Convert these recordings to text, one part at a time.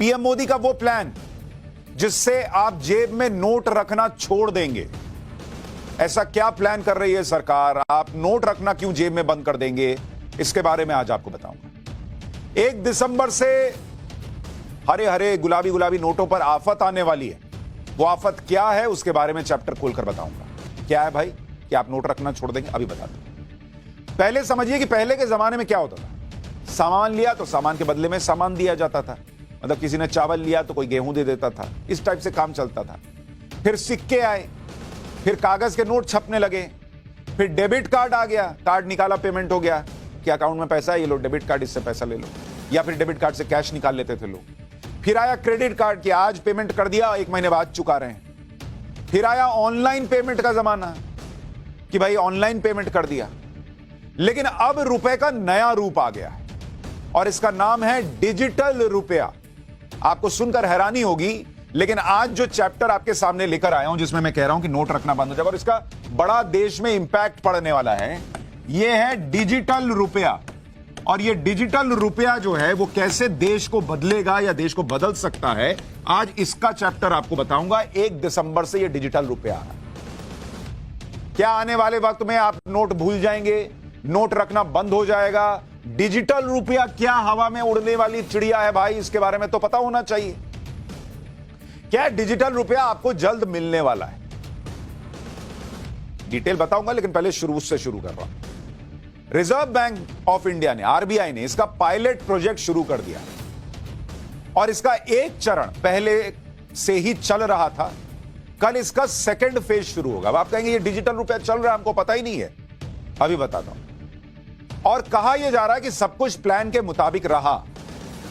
PM Modi का वो plan जिससे आप जेब में नोट रखना छोड़ देंगे। ऐसा क्या प्लान कर रही है सरकार? आप नोट रखना क्यों जेब में बंद कर देंगे, इसके बारे में आज आपको बताऊंगा। 1 दिसंबर से हरे हरे गुलाबी गुलाबी नोटों पर आफत आने वाली है। वो आफत क्या है उसके बारे में चैप्टर खोलकर बताऊंगा। क्या है भाई कि आप नोट रखना छोड़ देंगे? अभी बता दूं। पहले समझिए कि पहले के जमाने में क्या होता था। सामान लिया तो सामान के बदले में सामान दिया जाता था। मतलब किसी ने चावल लिया तो कोई गेहूं दे देता था। इस टाइप से काम चलता था। फिर सिक्के आए, फिर कागज के नोट छपने लगे, फिर डेबिट कार्ड आ गया। कार्ड निकाला, पेमेंट हो गया कि अकाउंट में पैसा है, ये लो डेबिट कार्ड, इससे पैसा ले लो। या फिर डेबिट कार्ड से कैश निकाल लेते थे लोग। फिर आया क्रेडिट कार्ड कि आज पेमेंट कर दिया, 1 महीने बाद चुका रहे हैं। फिर आया ऑनलाइन पेमेंट का जमाना कि भाई ऑनलाइन पेमेंट कर दिया। लेकिन अब रुपए का नया रूप आ गया है और इसका नाम है डिजिटल रुपया। आपको सुनकर हैरानी होगी, लेकिन आज जो चैप्टर आपके सामने लेकर आया हूं जिसमें मैं कह रहा हूं कि नोट रखना बंद हो जाएगा और इसका बड़ा देश में इंपैक्ट पड़ने वाला है, यह है डिजिटल रुपया। और यह डिजिटल रुपया जो है वो कैसे देश को बदलेगा या देश को बदल सकता है, आज इसका चैप्टर आपको बताऊंगा। 1 दिसंबर से यह डिजिटल रुपया आ रहा है। क्या आने वाले वक्त में आप नोट भूल जाएंगे, नोट रखना बंद हो जाएगा? डिजिटल रुपया क्या हवा में उड़ने वाली चिड़िया है भाई, इसके बारे में तो पता होना चाहिए। क्या डिजिटल रुपया आपको जल्द मिलने वाला है, डिटेल बताऊंगा, लेकिन पहले शुरू से शुरू कर रहा हूं। रिजर्व बैंक ऑफ इंडिया ने, आरबीआई ने इसका पायलट प्रोजेक्ट शुरू कर दिया और इसका एक चरण पहले से ही चल रहा था। कल इसका सेकंड फेज शुरू होगा। अब आप कहेंगे ये डिजिटल रुपया चल रहा है, हमको पता ही नहीं है। अभी बताता हूं। और कहा यह जा रहा है कि सब कुछ प्लान के मुताबिक रहा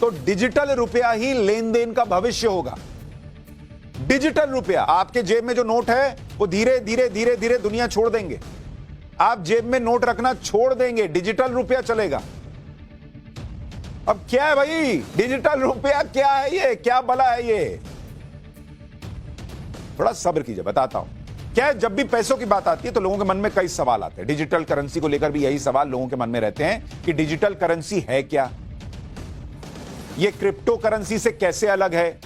तो डिजिटल रुपया ही लेन देन का भविष्य होगा। डिजिटल रुपया, आपके जेब में जो नोट है वो धीरे धीरे धीरे धीरे दुनिया छोड़ देंगे। आप जेब में नोट रखना छोड़ देंगे, डिजिटल रुपया चलेगा। अब क्या है भाई डिजिटल रुपया, क्या है ये, क्या भला है ये? थोड़ा सब्र कीजिए, बताता हूं। क्या है, जब भी पैसों की बात आती है तो लोगों के मन में कई सवाल आते हैं। डिजिटल करेंसी को लेकर भी यही सवाल लोगों के मन में रहते हैं कि डिजिटल करेंसी है क्या, ये क्रिप्टो करेंसी से कैसे अलग है?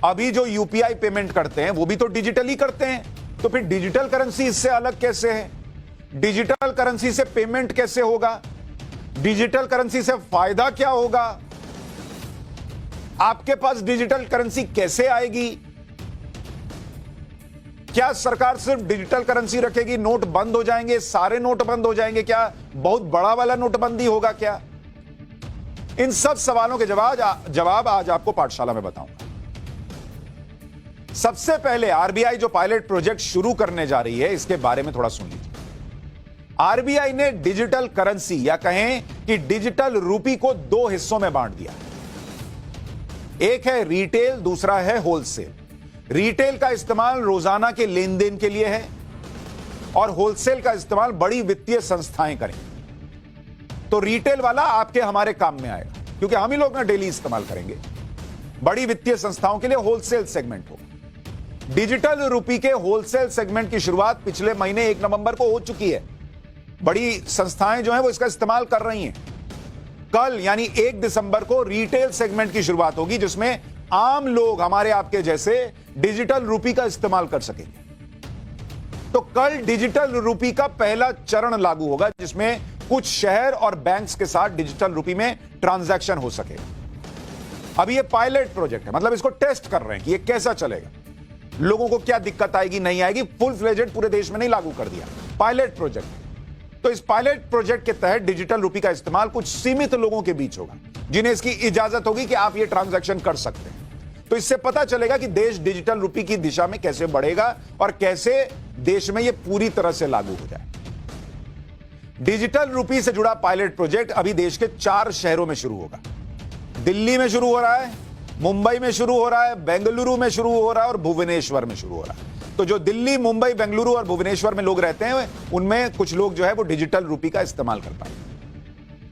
अभी जो यूपीआई पेमेंट करते हैं वो भी तो डिजिटल ही करते हैं, तो फिर डिजिटल करेंसी इससे अलग कैसे है? डिजिटल करेंसी से पेमेंट कैसे होगा? डिजिटल करेंसी से फायदा क्या होगा? आपके पास डिजिटल करेंसी कैसे आएगी? क्या सरकार सिर्फ डिजिटल करेंसी रखेगी, नोट बंद हो जाएंगे, सारे नोट बंद हो जाएंगे? क्या बहुत बड़ा वाला नोटबंदी होगा क्या? इन सब सवालों के जवाब आज आपको पाठशाला में बताऊंगा। सबसे पहले आरबीआई जो पायलट प्रोजेक्ट शुरू करने जा रही है, इसके बारे में थोड़ा सुन लीजिए। आरबीआई ने डिजिटल करेंसी या कहें कि डिजिटल रूपी को 2 हिस्सों में बांट दिया। एक है रिटेल, दूसरा है होलसेल। रिटेल का इस्तेमाल रोजाना के लेन देन के लिए है और होलसेल का इस्तेमाल बड़ी वित्तीय संस्थाएं करें। तो रिटेल वाला आपके हमारे काम में आएगा क्योंकि हम ही लोग ना डेली इस्तेमाल करेंगे। बड़ी वित्तीय संस्थाओं के लिए होलसेल सेगमेंट होगा। डिजिटल रुपी के होलसेल सेगमेंट की शुरुआत पिछले महीने 1 नवंबर को हो चुकी है। बड़ी संस्थाएं जो हैं वो इसका इस्तेमाल कर रही हैं। कल यानी 1 दिसंबर को रिटेल सेगमेंट की शुरुआत होगी जिसमें आम लोग हमारे आपके जैसे डिजिटल रुपी का इस्तेमाल कर सकेंगे। तो कल डिजिटल रुपी का पहला चरण लागू होगा जिसमें कुछ शहर और बैंक्स के साथ डिजिटल रुपी में ट्रांजैक्शन हो सके। अभी ये पायलट प्रोजेक्ट है, मतलब इसको टेस्ट कर रहे हैं कि ये कैसा चलेगा, लोगों को क्या दिक्कत आएगी नहीं आएगी। फुल फ्लेजेड पूरे देश में नहीं लागू कर दिया, पायलट प्रोजेक्ट। तो इस पायलट प्रोजेक्ट के तहत डिजिटल रुपी का इस्तेमाल कुछ सीमित लोगों के बीच होगा जिन्हें इसकी इजाजत होगी कि आप ये ट्रांजैक्शन कर सकते हैं। तो इससे पता चलेगा कि देश डिजिटल रुपी की दिशा में कैसे बढ़ेगा और कैसे देश में ये पूरी तरह से लागू हो जाए। डिजिटल रुपी से जुड़ा पायलट प्रोजेक्ट अभी देश के 4 शहरों में शुरू होगा। दिल्ली में शुरू हो रहा है, मुंबई में शुरू हो रहा है, बेंगलुरु में शुरू हो रहा है और भुवनेश्वर में शुरू हो रहा है। तो जो दिल्ली, मुंबई, बेंगलुरु और भुवनेश्वर में लोग रहते हैं उनमें कुछ लोग जो है वो डिजिटल रुपी का इस्तेमाल कर पाएंगे।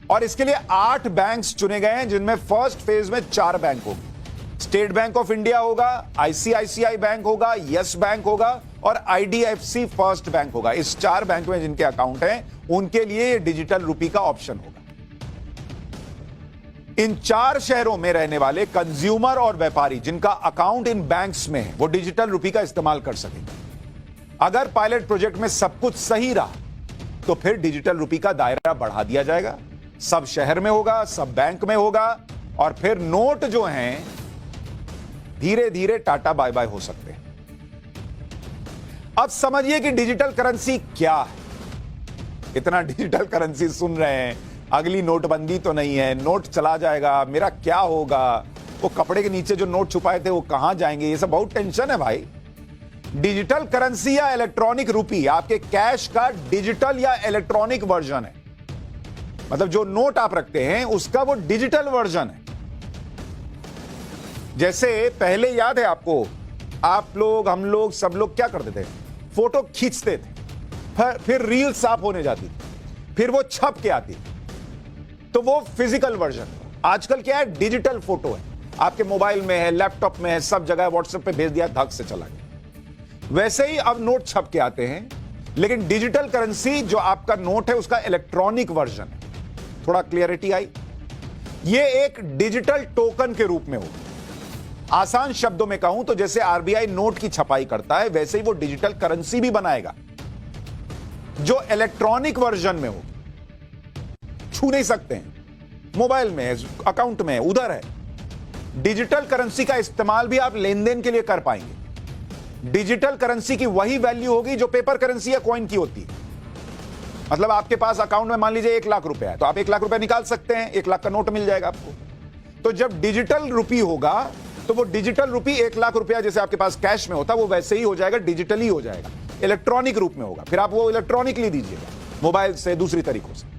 और इसके लिए 8 बैंक्स चुने गए हैं जिनमें फर्स्ट फेज में 4 बैंक होंगे। स्टेट बैंक ऑफ इंडिया होगा, आईसीआईसीआई बैंक होगा, यस बैंक होगा और आईडीएफसी फर्स्ट बैंक होगा। इस 4 बैंक में जिनके अकाउंट हैं उनके लिए डिजिटल रुपी का ऑप्शन होगा। इन 4 शहरों में रहने वाले कंज्यूमर और व्यापारी जिनका अकाउंट इन बैंक्स में है वो डिजिटल रुपी का इस्तेमाल कर सकेंगे। अगर पायलट प्रोजेक्ट में सब कुछ सही रहा तो फिर डिजिटल रुपी का दायरा बढ़ा दिया जाएगा, सब शहर में होगा, सब बैंक में होगा और फिर नोट जो हैं धीरे धीरे टाटा बाय बाय हो सकते हैं। अब समझिए कि डिजिटल करेंसी क्या है। इतना डिजिटल करेंसी सुन रहे हैं, अगली नोटबंदी तो नहीं है, नोट चला जाएगा, मेरा क्या होगा, वो कपड़े के नीचे जो नोट छुपाए थे वो कहां जाएंगे, ये सब बहुत टेंशन है भाई। डिजिटल करेंसी या इलेक्ट्रॉनिक रुपी आपके कैश का डिजिटल या इलेक्ट्रॉनिक वर्जन है। मतलब जो नोट आप रखते हैं उसका वो डिजिटल वर्जन है। जैसे पहले याद है आपको, आप लोग, हम लोग, सब लोग क्या करते थे, फोटो खींचते थे, फिर रील साफ होने जाती थी, फिर वो छप के आती थी, तो वो फिजिकल वर्जन। आजकल क्या है, डिजिटल फोटो है, आपके मोबाइल में है, लैपटॉप में है, सब जगह व्हाट्सएप पे भेज दिया, धक से चला गया। वैसे ही अब नोट छप के आते हैं, लेकिन डिजिटल करेंसी जो आपका नोट है उसका इलेक्ट्रॉनिक वर्जन है। थोड़ा क्लियरिटी आई। ये एक डिजिटल टोकन के रूप में हो। आसान शब्दों में कहूं तो जैसे आरबीआई नोट की छपाई करता है वैसे ही वो डिजिटल करेंसी भी बनाएगा जो इलेक्ट्रॉनिक वर्जन में हो। छू नहीं सकते हैं, मोबाइल में है, अकाउंट में है, उधर है। डिजिटल करेंसी का इस्तेमाल भी आप लेन देन के लिए कर पाएंगे। डिजिटल करेंसी की वही वैल्यू होगी जो पेपर करेंसी या कॉइन की होती है। मतलब आपके पास अकाउंट में मान लीजिए 1 लाख रुपया है तो आप 1 लाख रुपया निकाल सकते हैं, 1 लाख का नोट मिल जाएगा आपको। तो जब डिजिटल रुपी होगा तो वो डिजिटल रुपी 1 लाख रुपया जैसे आपके पास कैश में होता वो वैसे ही हो जाएगा, डिजिटली हो जाएगा, इलेक्ट्रॉनिक रूप में होगा। फिर आप वो इलेक्ट्रॉनिकली दीजिएगा, मोबाइल से, दूसरी तरीकों से।